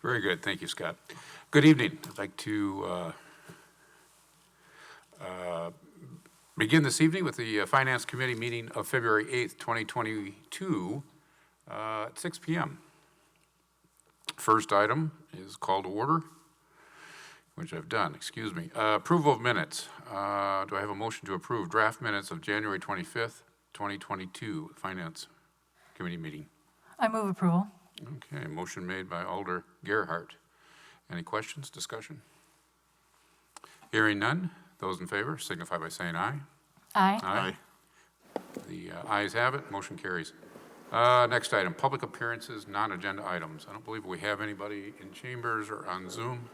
Very good. Thank you, Scott. Good evening. I'd like to begin this evening with the Finance Committee meeting of February 8th, 2022 at 6 p.m. First item is call to order, which I've done. Excuse me. Approval of minutes. Do I have a motion to approve draft minutes of January 25th, 2022 Finance Committee meeting? I move approval. Okay, motion made by Alder Gerhardt. Any questions, discussion? Hearing none, those in favor signify by saying aye. Aye. Aye. The ayes have it, motion carries. Next item, public appearances, non-agenda items. I don't believe we have anybody in chambers or on Zoom.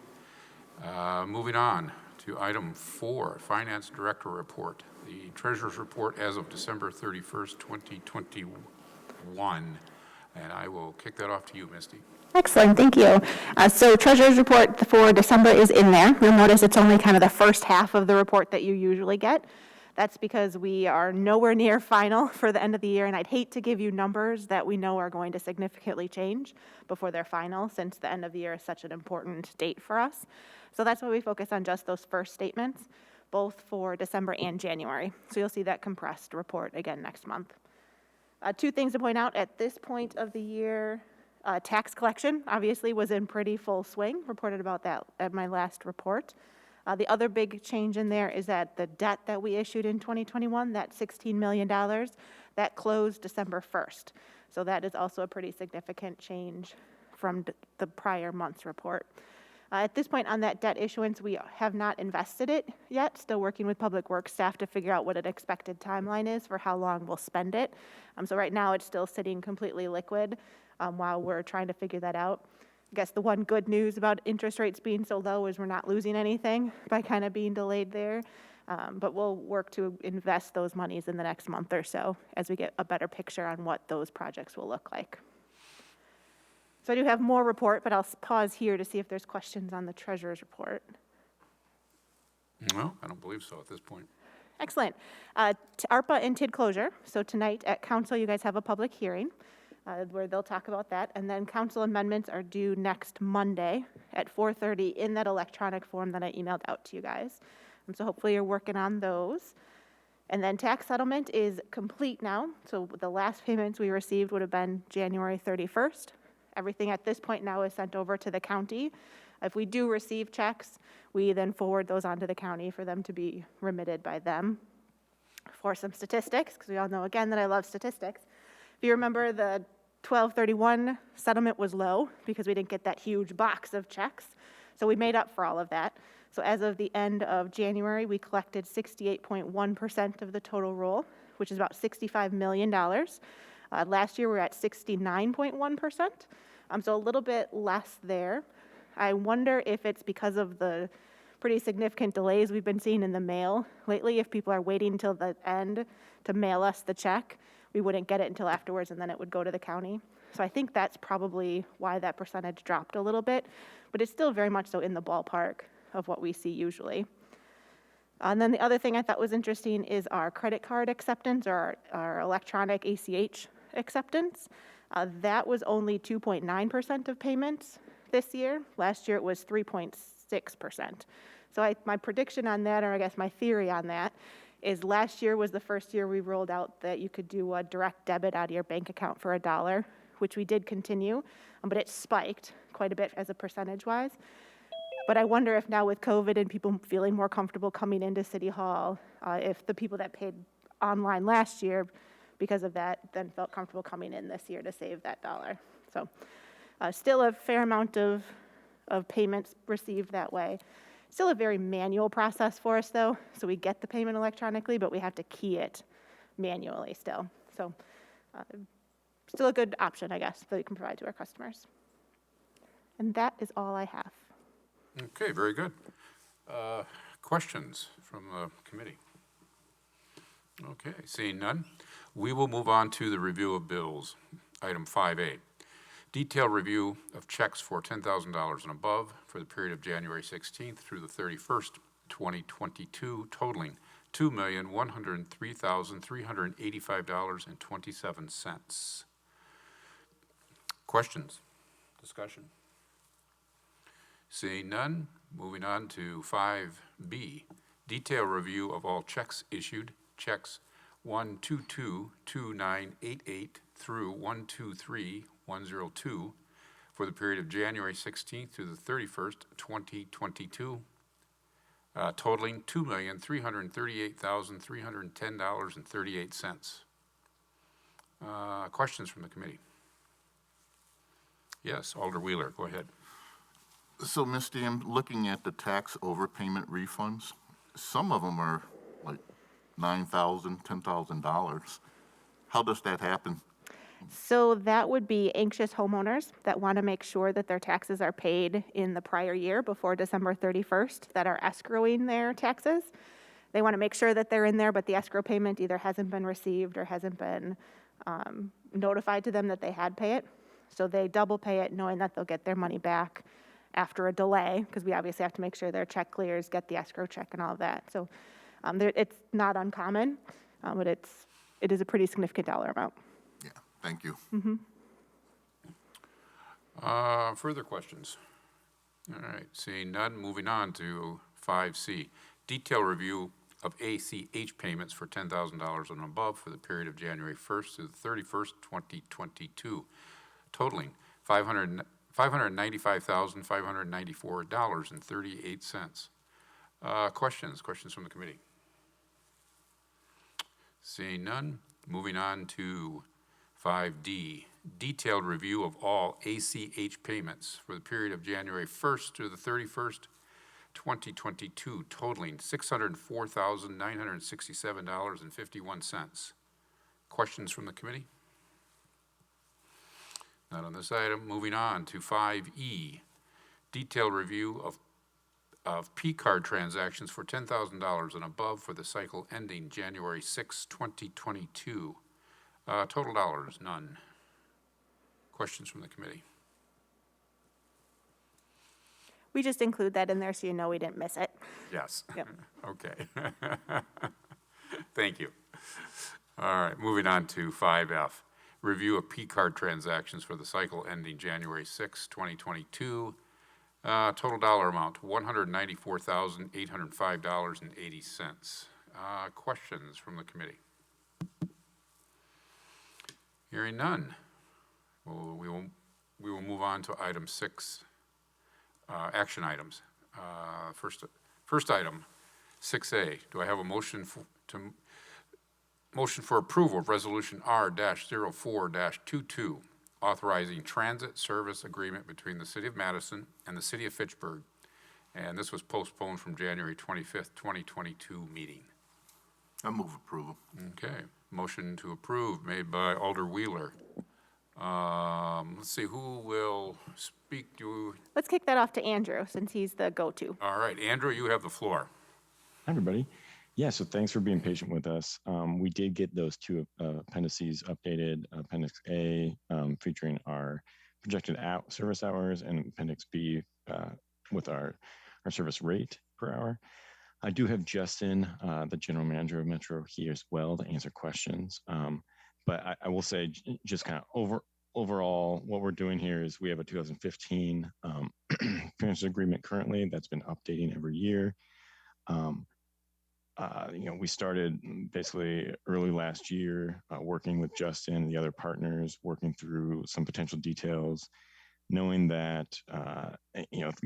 Moving on to item 4, Finance Director Report. The Treasurer's Report as of December 31st, 2021. And I will kick that off to you, Misty. Excellent, thank you. So Treasurer's Report for December is in there. You'll notice it's only kind of the first half of the report that you usually get. That's because we are nowhere near final for the end of the year, and I'd hate to give you numbers that we know are going to significantly change before they're final, since the end of the year is such an important date for us. So that's why we focus on just those first statements, both for December and January. So you'll see that compressed report again next month. Two things to point out at this point of the year. Tax collection obviously was in pretty full swing, reported about that at my last report. The other big change in there is that the debt that we issued in 2021, that $16 million, that closed December 1st. So that is also a pretty significant change from the prior month's report. At this point on that debt issuance, we have not invested it yet, still working with Public Works staff to figure out what an expected timeline is for how long we'll spend it. So right now it's still sitting completely liquid while we're trying to figure that out. I guess the one good news about interest rates being so low is we're not losing anything by kind of being delayed there. But we'll work to invest those monies in the next month or so as we get a better picture on what those projects will look like. So I do have more report, but I'll pause here to see if there's questions on the Treasurer's Report. No, I don't believe so at this point. Excellent. ARPA and TID closure. So tonight at Council, you guys have a public hearing where they'll talk about that. And then Council amendments are due next Monday at 4:30 in that electronic form that I emailed out to you guys. And so hopefully you're working on those. And then tax settlement is complete now. So the last payments we received would have been January 31st. Everything at this point now is sent over to the county. If we do receive checks, we then forward those on to the county for them to be remitted by them. For some statistics, because we all know again that I love statistics. If you remember, the 12/31 settlement was low because we didn't get that huge box of checks. So we made up for all of that. So as of the end of January, we collected 68.1% of the total roll, which is about $65 million. Last year we were at 69.1%. So a little bit less there. I wonder if it's because of the pretty significant delays we've been seeing in the mail lately. If people are waiting until the end to mail us the check, we wouldn't get it until afterwards and then it would go to the county. So I think that's probably why that percentage dropped a little bit, but it's still very much so in the ballpark of what we see usually. And then the other thing I thought was interesting is our credit card acceptance, or our electronic ACH acceptance. That was only 2.9% of payments this year. Last year it was 3.6%. So my prediction on that, or I guess my theory on that, is last year was the first year we rolled out that you could do a direct debit out of your bank account for $1, which we did continue, but it spiked quite a bit as a percentage-wise. But I wonder if now with COVID and people feeling more comfortable coming into City Hall, if the people that paid online last year because of that then felt comfortable coming in this year to save that $1. So still a fair amount of payments received that way. Still a very manual process for us though. So we get the payment electronically, but we have to key it manually still. So still a good option, I guess, that we can provide to our customers. And that is all I have. Okay, very good. Questions from the committee? Okay, seeing none, we will move on to the review of bills. Item 5A, detailed review of checks for $10,000 and above for the period of January 16th through the 31st, 2022, totaling $2,103,385.27. Questions? Discussion? Seeing none, moving on to 5B, detailed review of all checks issued, checks 1222988 through 123102 for the period of January 16th through the 31st, 2022, totaling $2,338,310.38. Questions from the committee? Yes, Alder Wheeler, go ahead. So, Misty, I'm looking at the tax overpayment refunds. Some of them are like $9,000, $10,000. How does that happen? So that would be anxious homeowners that want to make sure that their taxes are paid in the prior year before December 31st, that are escrowing their taxes. They want to make sure that they're in there, but the escrow payment either hasn't been received or hasn't been notified to them that they had pay it. So they double pay it knowing that they'll get their money back after a delay, because we obviously have to make sure their check clears, get the escrow check and all of that. So it's not uncommon, but it is a pretty significant dollar amount. Yeah, thank you. Further questions? All right, seeing none, moving on to 5C, detailed review of ACH payments for $10,000 and above for the period of January 1st through the 31st, 2022, totaling $595,594.38. Questions from the committee? Seeing none, moving on to 5D, detailed review of all ACH payments for the period of January 1st through the 31st, 2022, totaling $604,967.51. Questions from the committee? Not on this item. Moving on to 5E, detailed review of P-card transactions for $10,000 and above for the cycle ending January 6, 2022. Total dollars, none. Questions from the committee? We just include that in there so you know we didn't miss it. Yes. Yep. Okay. Thank you. All right, moving on to 5F, review of P-card transactions for the cycle ending January 6, 2022. Total dollar amount, $194,805.80. Questions from the committee? Hearing none, we will move on to item 6, action items. First item, 6A. Do I have a motion for approval of Resolution R-04-22, authorizing transit service agreement between the City of Madison and the City of Fitchburg, and this was postponed from January 25th, 2022 meeting. I move approval. Okay, motion to approve made by Alder Wheeler. Let's see, who will speak? Let's kick that off to Andrew, since he's the go-to. All right, Andrew, you have the floor. Hi, everybody. Yeah, so thanks for being patient with us. We did get those two appendices updated, Appendix A featuring our projected service hours, and Appendix B with our service rate per hour. I do have Justin, the general manager of Metro, here as well to answer questions. But I will say, just kind of overall, what we're doing here is we have a 2015 transit agreement currently that's been updating every year. We started basically early last year working with Justin and the other partners, working through some potential details, knowing that,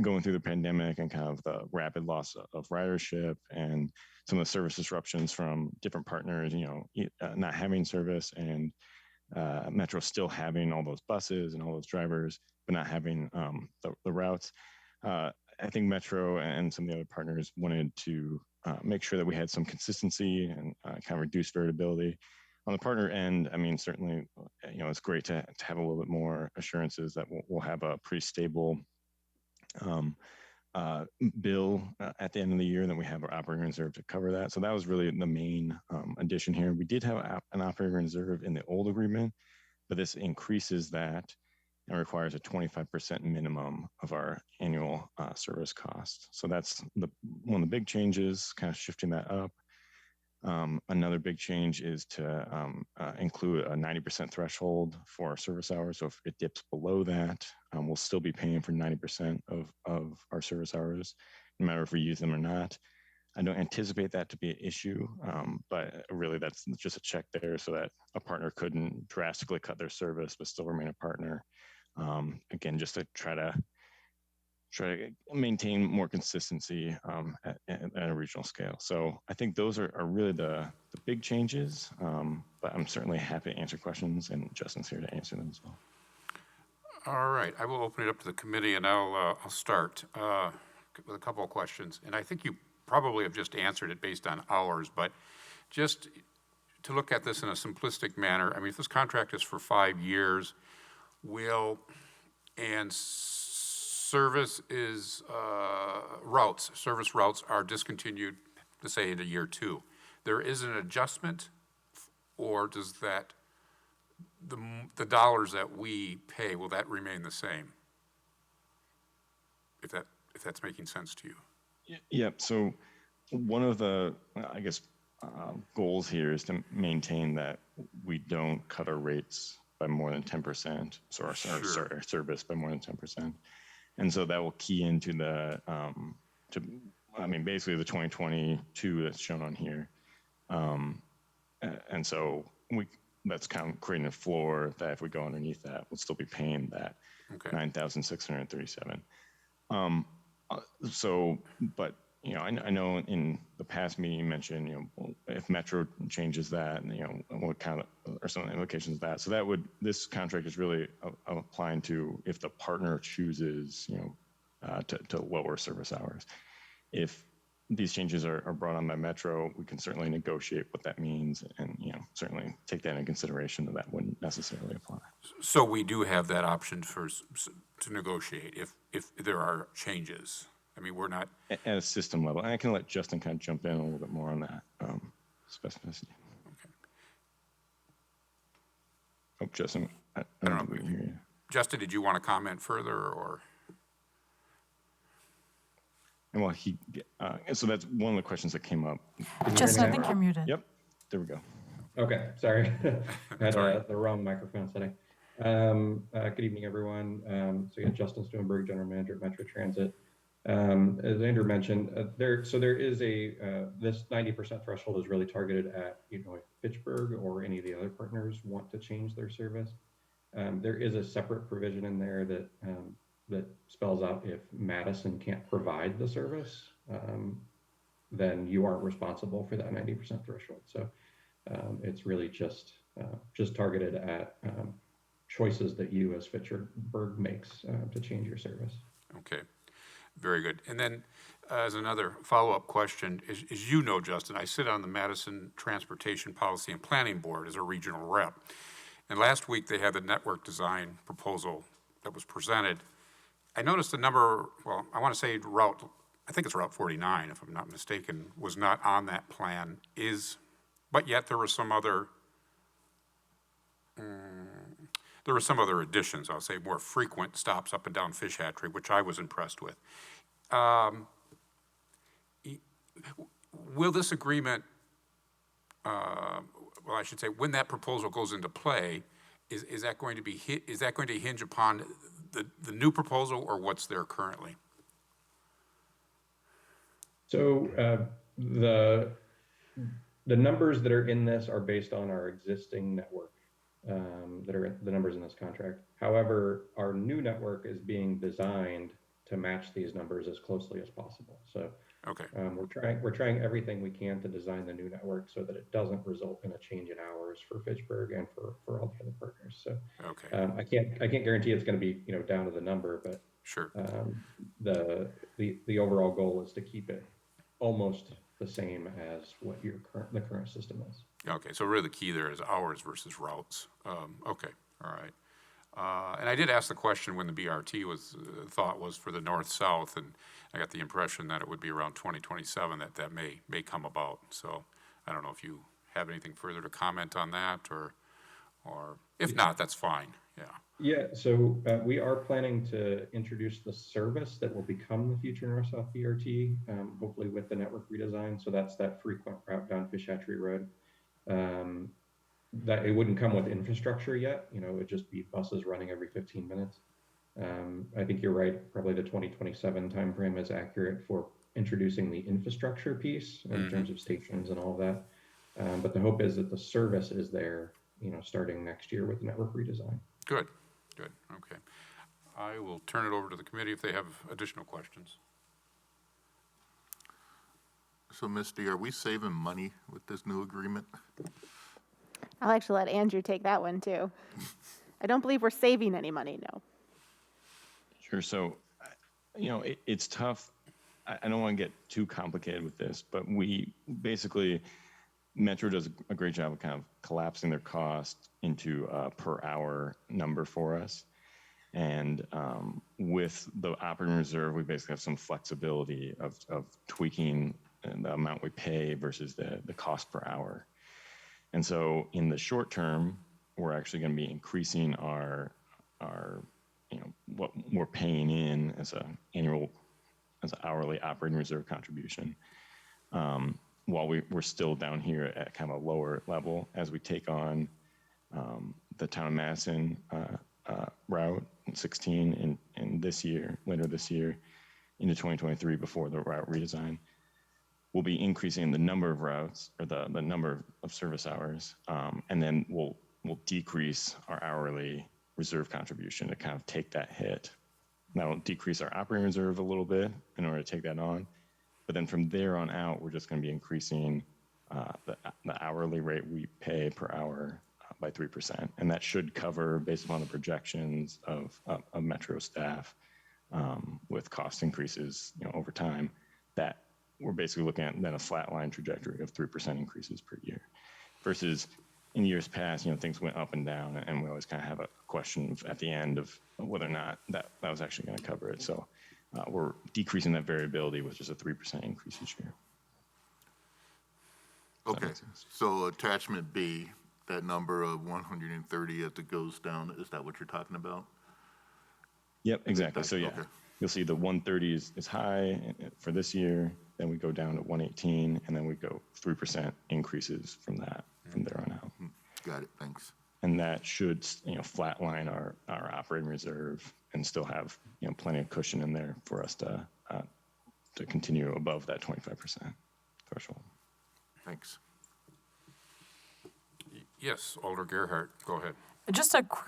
going through the pandemic and kind of the rapid loss of ridership and some of the service disruptions from different partners, not having service, and Metro still having all those buses and all those drivers, but not having the routes. I think Metro and some of the other partners wanted to make sure that we had some consistency and kind of reduce variability. On the partner end, I mean, certainly, it's great to have a little bit more assurances that we'll have a pretty stable bill at the end of the year, and then we have our operating reserve to cover that. So that was really the main addition here. We did have an operating reserve in the old agreement, but this increases that and requires a 25% minimum of our annual service cost. So that's one of the big changes, kind of shifting that up. Another big change is to include a 90% threshold for our service hours. So if it dips below that, we'll still be paying for 90% of our service hours, no matter if we use them or not. I don't anticipate that to be an issue, but really that's just a check there so that a partner couldn't drastically cut their service but still remain a partner. Again, just to try to maintain more consistency at a regional scale. So I think those are really the big changes, but I'm certainly happy to answer questions, and Justin's here to answer them as well. All right, I will open it up to the committee, and I'll start with a couple of questions. And I think you probably have just answered it based on hours, but just to look at this in a simplistic manner, I mean, if this contract is for 5 years, service routes are discontinued, let's say in year 2. There is an adjustment, or does that, the dollars that we pay, will that remain the same? If that's making sense to you. Yep. So one of the, I guess, goals here is to maintain that we don't cut our rates by more than 10%, so our service by more than 10%. And so that will key into the, basically the 2022 that's shown on here. And so that's kind of creating a floor that if we go underneath that, we'll still be paying that $9,637. But I know in the past meeting you mentioned, if Metro changes that, and what kind of, or some implications of that. So this contract is really applying to if the partner chooses, to lower service hours. If these changes are brought on by Metro, we can certainly negotiate what that means, and certainly take that into consideration that wouldn't necessarily apply. So we do have that option to negotiate if there are changes. I mean, we're not at a system level, and I can let Justin kind of jump in a little bit more on that specificity. Okay. Oh, Justin, I don't know if we can hear you. Justin, did you want to comment further, or? And so that's one of the questions that came up. Justin, I think you're muted. Yep, there we go. Okay, sorry. Had the wrong microphone setting. Good evening, everyone. So yeah, Justin Stoneberg, General Manager at Metro Transit. As Andrew mentioned, there is this 90% threshold is really targeted at, if Fitchburg or any of the other partners want to change their service. There is a separate provision in there that spells out if Madison can't provide the service, then you aren't responsible for that 90% threshold. So it's really just targeted at choices that you as Fitchburg makes to change your service. Okay, very good. And then as another follow-up question, as you know, Justin, I sit on the Madison Transportation Policy and Planning Board as a regional rep. And last week they had the network design proposal that was presented. I noticed the number, I want to say I think it's Route 49, if I'm not mistaken, was not on that plan, but yet there were some other additions, I'll say more frequent stops up and down Fish Hatchery, which I was impressed with. Will this agreement, I should say, when that proposal goes into play, is that going to hinge upon the new proposal or what's there currently? So the numbers that are in this are based on our existing network, that are the numbers in this contract. However, our new network is being designed to match these numbers as closely as possible. So okay. We're trying everything we can to design the new network so that it doesn't result in a change in hours for Fitchburg and for all the other partners. So okay. I can't guarantee it's going to be down to the number, but sure. The overall goal is to keep it almost the same as what the current system is. Okay, so really the key there is hours versus routes. Okay, all right. And I did ask the question when the BRT thought was for the north-south, and I got the impression that it would be around 2027 that may come about. So I don't know if you have anything further to comment on that, or Or if not, that's fine, yeah. Yeah, so we are planning to introduce the service that will become the future North-South BRT, hopefully with the network redesign. So that's that frequent route down Fish Hatchery Road. That it wouldn't come with infrastructure yet, it would just be buses running every 15 minutes. I think you're right, probably the 2027 timeframe is accurate for introducing the infrastructure piece in terms of stations and all of that. But the hope is that the service is there, starting next year with the network redesign. Good, good, okay. I will turn it over to the committee if they have additional questions. So Misty, are we saving money with this new agreement? I'll actually let Andrew take that one too. I don't believe we're saving any money, no. Sure. So, it's tough. I don't want to get too complicated with this, but we basically, Metro does a great job of kind of collapsing their cost into a per hour number for us. And with the operating reserve, we basically have some flexibility of tweaking the amount we pay versus the cost per hour. And so in the short term, we're actually going to be increasing our what we're paying in as an hourly operating reserve contribution, while we're still down here at kind of a lower level as we take on the Town of Madison route 16 in this year, later this year, into 2023 before the route redesign. We'll be increasing the number of routes or the number of service hours, and then we'll decrease our hourly reserve contribution to kind of take that hit. That'll decrease our operating reserve a little bit in order to take that on. But then from there on out, we're just going to be increasing the hourly rate we pay per hour by 3%. And that should cover, based upon the projections of Metro staff, with cost increases over time, that we're basically looking at then a flat line trajectory of 3% increases per year. Versus in years past, things went up and down, and we always kind of have a question at the end of whether or not that was actually going to cover it. So we're decreasing that variability with just a 3% increase each year. Okay, so attachment B, that number of 130 as it goes down, is that what you're talking about? Yep, exactly. So yeah, Okay. You'll see the 130 is high for this year, then we go down to 118, and then we go 3% increases from there on out. Got it, thanks. And that should, flatline our operating reserve and still have, plenty of cushion in there for us to continue above that 25% threshold. Thanks. Yes, Alder Gerhart, go ahead.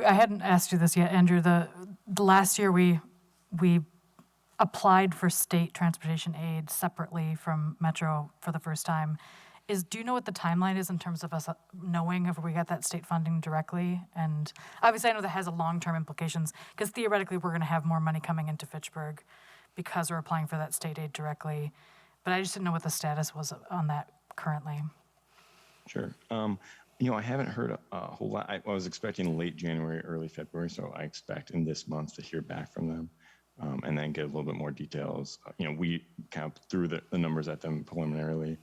I hadn't asked you this yet, Andrew. The last year we applied for state transportation aid separately from Metro for the first time. Do you know what the timeline is in terms of us knowing if we got that state funding directly? And obviously I know that has a long-term implications because theoretically we're going to have more money coming into Fitchburg because we're applying for that state aid directly. But I just didn't know what the status was on that currently. Sure. I haven't heard a whole lot. I was expecting late January, early February, so I expect in this month to hear back from them and then get a little bit more details. We kind of threw the numbers at them preliminarily.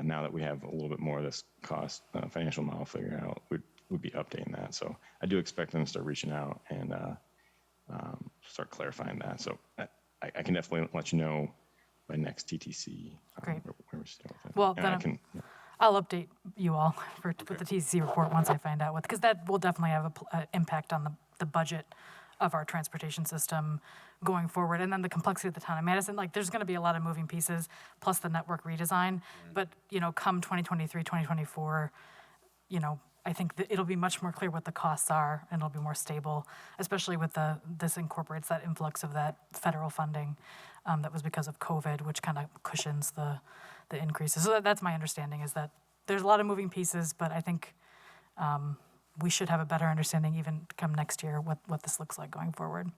Now that we have a little bit more of this cost financial model figured out, we'd be updating that. So I do expect them to start reaching out and start clarifying that. So I can definitely let you know by next TTC Great. where we're still with it. Well, And then I'll update you all with the TCC report once I find out because that will definitely have an impact on the budget of our transportation system going forward. And then the complexity of the town of Madison, there's going to be a lot of moving pieces plus the network redesign. But, come 2023, 2024, I think that it'll be much more clear what the costs are and it'll be more stable, especially with this incorporates that influx of that federal funding that was because of COVID, which kind of cushions the increases. So that's my understanding is that there's a lot of moving pieces, but I think we should have a better understanding even come next year what this looks like going forward.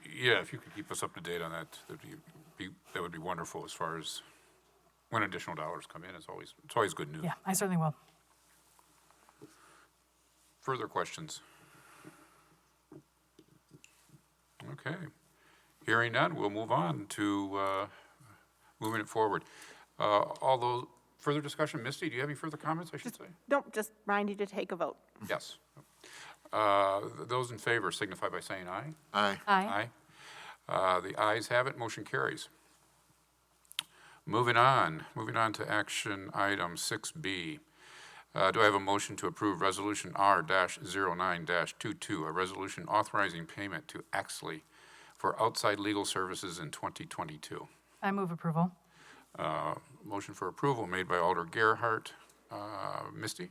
Yeah, if you could keep us up to date on that, that would be wonderful as far as when additional dollars come in. It's always good news. Yeah, I certainly will. Further questions? Okay. Hearing none, we'll move on to moving it forward. Although, further discussion, Misty, do you have any further comments, I should say? Don't just remind you to take a vote. Yes. Those in favor signify by saying aye. Aye. Aye. The ayes have it, motion carries. Moving on to action item 6B. Do I have a motion to approve Resolution R-09-22, a resolution authorizing payment to Axley for outside legal services in 2022? I move approval. Motion for approval made by Alder Gerhart. Misty?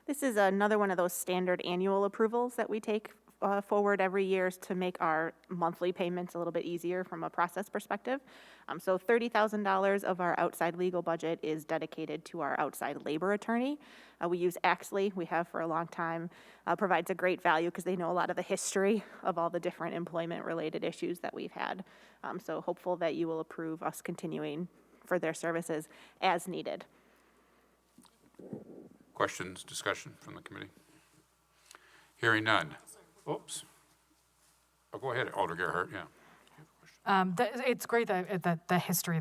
This is another one of those standard annual approvals that we take forward every year to make our monthly payments a little bit easier from a process perspective. So $30,000 of our outside legal budget is dedicated to our outside labor attorney. We use Axley, we have for a long time, provides a great value because they know a lot of the history of all the different employment-related issues that we've had. So hopeful that you will approve us continuing for their services as needed. Questions, discussion from the committee? Hearing none. Oops. Oh, go ahead, Alder Gerhart, yeah. It's great that the history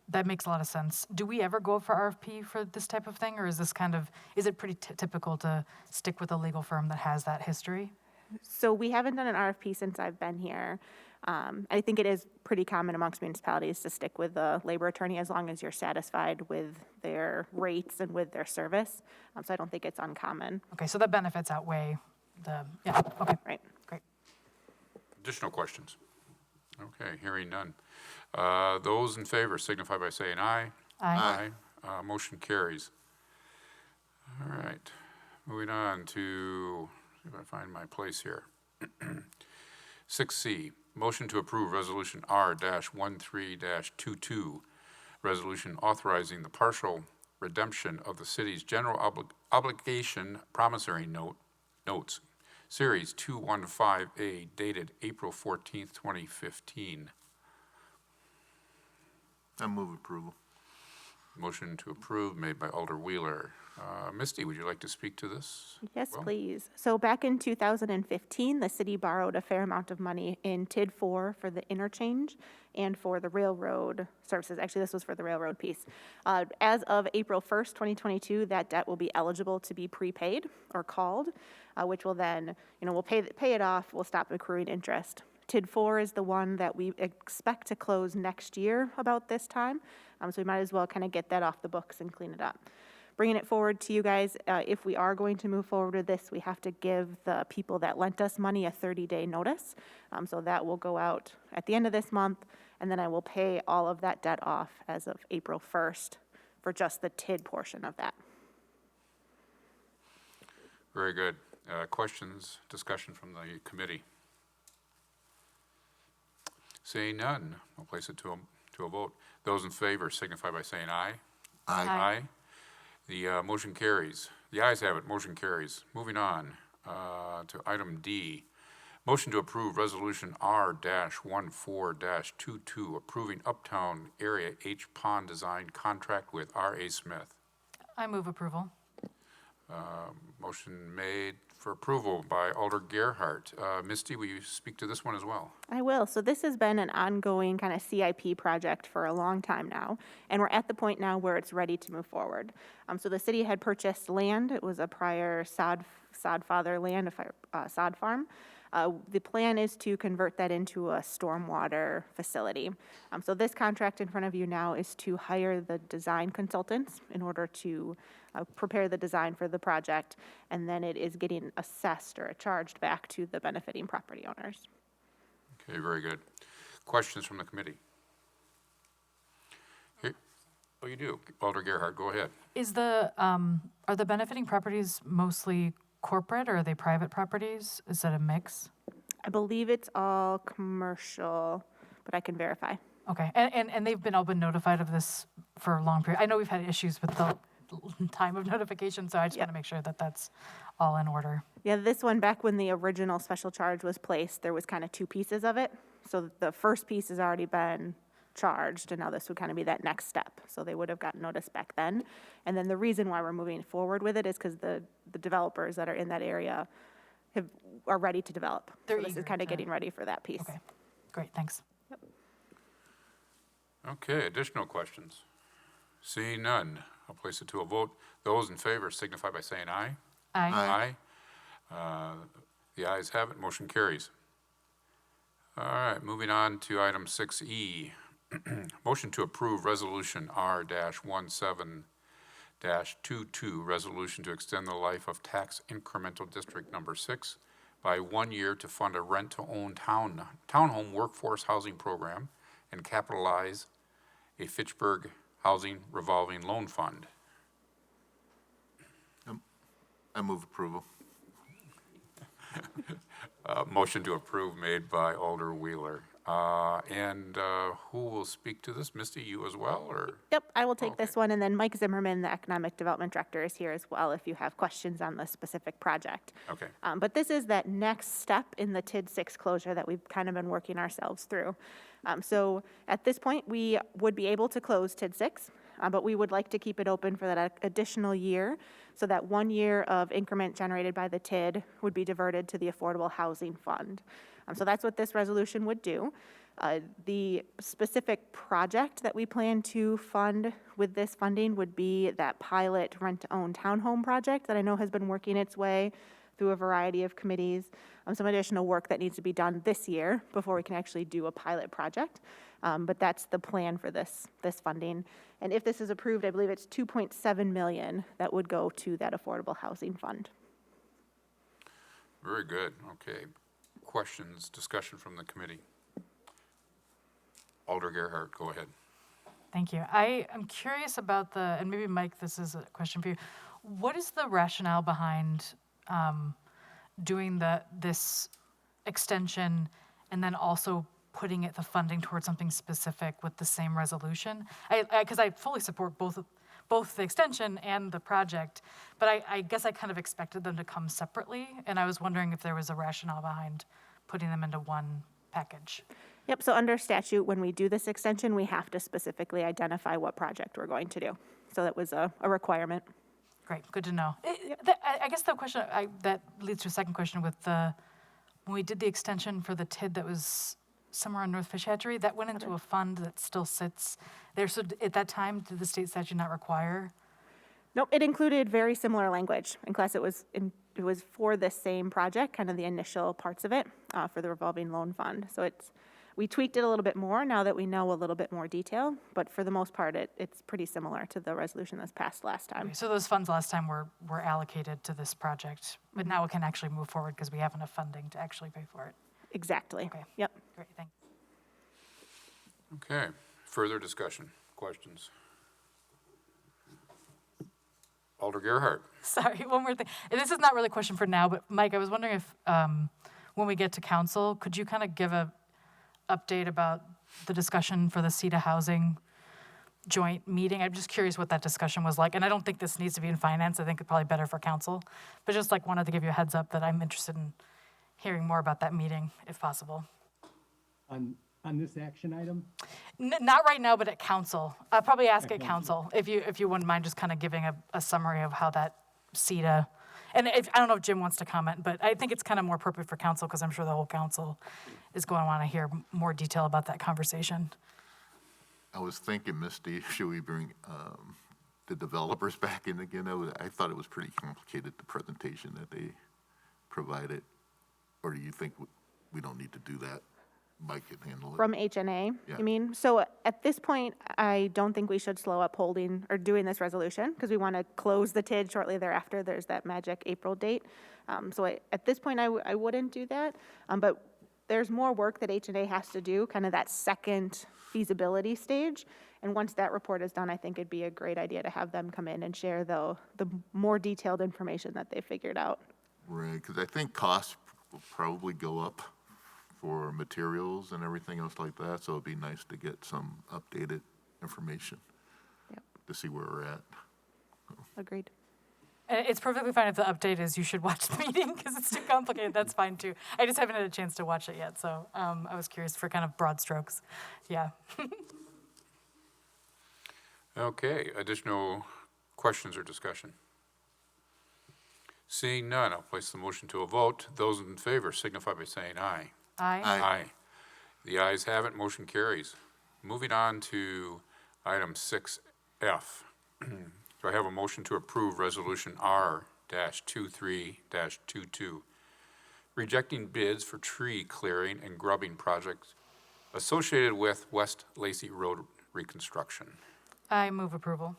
that makes a lot of sense. Do we ever go for RFP for this type of thing, or is it pretty typical to stick with a legal firm that has that history? So we haven't done an RFP since I've been here. I think it is pretty common amongst municipalities to stick with the labor attorney as long as you're satisfied with their rates and with their service. So I don't think it's uncommon. Okay, so the benefits outweigh yeah, okay, Right. great. Additional questions? Okay, hearing none. Those in favor signify by saying aye. Aye. Motion carries. All right, moving on to, see if I find my place here. 6C, motion to approve Resolution R-13-22, resolution authorizing the partial redemption of the city's general obligation promissory notes, Series 215A, dated April 14th, 2015. I move approval. Motion to approve made by Alder Wheeler. Misty, would you like to speak to this? Yes, Well, please. So back in 2015, the city borrowed a fair amount of money in TID 4 for the interchange and for the railroad services. Actually, this was for the railroad piece. As of April 1st, 2022, that debt will be eligible to be prepaid or called, which will then, we'll pay it off, we'll stop accruing interest. TID 4 is the one that we expect to close next year about this time. So we might as well kind of get that off the books and clean it up. Bringing it forward to you guys, if we are going to move forward with this, we have to give the people that lent us money a 30-day notice. So that will go out at the end of this month, and then I will pay all of that debt off as of April 1st for just the TID portion of that. Very good. Questions, discussion from the committee? Seeing none, I'll place it to a vote. Those in favor signify by saying aye. Aye. Aye. The motion carries. The ayes have it, motion carries. Moving on to item D. Motion to approve Resolution R-14-22, approving Uptown Area H Pond Design Contract with R.A. Smith. I move approval. Motion made for approval by Alder Gerhart. Misty, will you speak to this one as well? I will. So this has been an ongoing kind of CIP project for a long time now, and we're at the point now where it's ready to move forward. So the city had purchased land. It was a prior sod farm. The plan is to convert that into a stormwater facility. So this contract in front of you now is to hire the design consultants in order to prepare the design for the project, and then it is getting assessed or charged back to the benefiting property owners. Okay, very good. Questions from the committee? Here, oh, you do. Alder Gerhart, go ahead. Are the benefiting properties mostly corporate, or are they private properties? Is that a mix? I believe it's all commercial, but I can verify. Okay, and they've all been notified of this for a long period. I know we've had issues with the time of notification, so I just want to make sure that that's all in order. Yeah, this one, back when the original special charge was placed, there was kind of two pieces of it. So the first piece has already been charged, and now this would kind of be that next step. So they would have gotten notice back then. And then the reason why we're moving forward with it is because the developers that are in that area are ready to develop. They're so this is eager kind of to- getting ready for that piece. Okay, great, thanks. Okay, additional questions? Seeing none, I'll place it to a vote. Those in favor signify by saying aye. Aye. The ayes have it, motion carries. All right, moving on to item 6E. Motion to approve Resolution R-17-22, resolution to extend the life of Tax Incremental District Number 6 by 1 year to fund a rent-to-own townhome workforce housing program and capitalize a Fitchburg Housing Revolving Loan Fund. I move approval. Motion to approve made by Alder Wheeler. And who will speak to this? Misty, you as well, or? Yep, I will take this one, and then Mike Zimmerman, the Economic Development Director, is here as well if you have questions on the specific project. Okay. But this is that next step in the TID 6 closure that we've kind of been working ourselves through. So at this point, we would be able to close TID 6, but we would like to keep it open for that additional year, so that 1 year of increment generated by the TID would be diverted to the Affordable Housing Fund. So that's what this resolution would do. The specific project that we plan to fund with this funding would be that pilot rent-to-own townhome project that I know has been working its way through a variety of committees. Some additional work that needs to be done this year before we can actually do a pilot project. But that's the plan for this funding. And if this is approved, I believe it's $2.7 million that would go to that Affordable Housing Fund. Very good, okay. Questions, discussion from the committee? Alder Gerhart, go ahead. Thank you. I am curious about and maybe Mike, this is a question for you. What is the rationale behind doing this extension and then also putting the funding towards something specific with the same resolution? Because I fully support both the extension and the project, but I guess I kind of expected them to come separately, and I was wondering if there was a rationale behind putting them into one package. Yep, so under statute, when we do this extension, we have to specifically identify what project we're going to do. So that was a requirement. Great, good to know. I guess the question, that leads to a second question with when we did the extension for the TID that was somewhere on North Fish Hatchery, that went into a fund that still sits there. So at that time, did the state statute not require? Nope, it included very similar language. In class, it was for the same project, kind of the initial parts of it for the revolving loan fund. So we tweaked it a little bit more now that we know a little bit more detail, but for the most part, it's pretty similar to the resolution that's passed last time. Okay, so those funds last time were allocated to this project, but now it can actually move forward because we have enough funding to actually pay for it. Exactly. Okay. Yep. Great, thanks. Okay, further discussion, questions? Alder Gerhart. Sorry, one more thing. And this is not really a question for now, but Mike, I was wondering if when we get to council, could you kind of give a update about the discussion for the CETA housing joint meeting? I'm just curious what that discussion was like. And I don't think this needs to be in finance. I think it's probably better for council. But just wanted to give you a heads up that I'm interested in hearing more about that meeting, if possible. On this action item? Not right now, but at council. I'll probably ask at council, if you wouldn't mind just kind of giving a summary of how that CETA, and I don't know if Jim wants to comment, but I think it's kind of more appropriate for council because I'm sure the whole council is going to want to hear more detail about that conversation. I was thinking, Misty, should we bring the developers back in again? I thought it was pretty complicated, the presentation that they provided. Or do you think we don't need to do that? Mike can handle it. From HNA, Yeah. you mean? So at this point, I don't think we should slow up holding or doing this resolution because we want to close the TID shortly thereafter. There's that magic April date. So at this point, I wouldn't do that. But there's more work that HNA has to do, kind of that second feasibility stage. And once that report is done, I think it'd be a great idea to have them come in and share the more detailed information that they figured out. Right, because I think costs will probably go up for materials and everything else like that, so it'd be nice to get some updated information to see where we're at. Agreed. And it's perfectly fine if the update is you should watch the meeting because it's too complicated. That's fine too. I just haven't had a chance to watch it yet, so I was curious for kind of broad strokes. Yeah. Okay, additional questions or discussion? Seeing none, I'll place the motion to a vote. Those in favor signify by saying aye. Aye. Aye. The ayes have it, motion carries. Moving on to item 6F. Do I have a motion to approve Resolution R-17-22, 2022-23-22, rejecting bids for tree clearing and grubbing projects associated with West Lacey Road reconstruction. I move approval.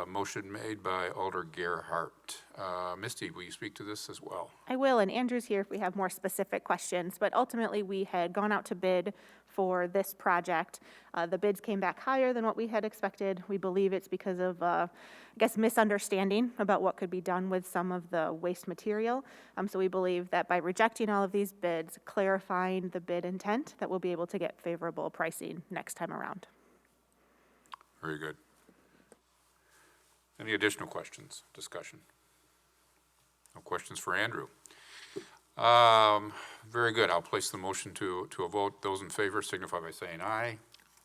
Motion made by Alder Gerhart. Misty, will you speak to this as well? I will, and Andrew's here if we have more specific questions, but ultimately, we had gone out to bid for this project. The bids came back higher than what we had expected. We believe it's because of, I guess, misunderstanding about what could be done with some of the waste material. So we believe that by rejecting all of these bids, clarifying the bid intent, that we'll be able to get favorable pricing next time around. Very good. Any additional questions, discussion? No questions for Andrew. Very good. I'll place the motion to a vote. Those in favor signify by saying aye.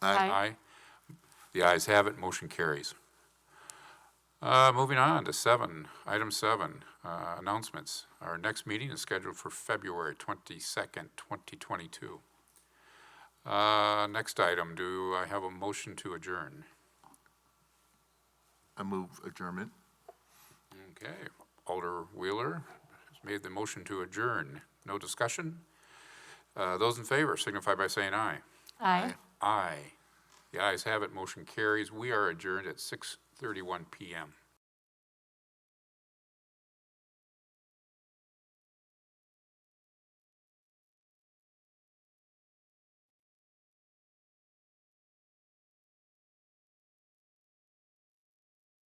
Aye. The ayes have it. Motion carries. Moving on to item 7, announcements. Our next meeting is scheduled for February 22nd, 2022. Next item, do I have a motion to adjourn? I move adjournment. Okay, Alder Wheeler has made the motion to adjourn. No discussion? Those in favor signify by saying aye. Aye. Aye. The ayes have it, motion carries. We are adjourned at 6:31 PM.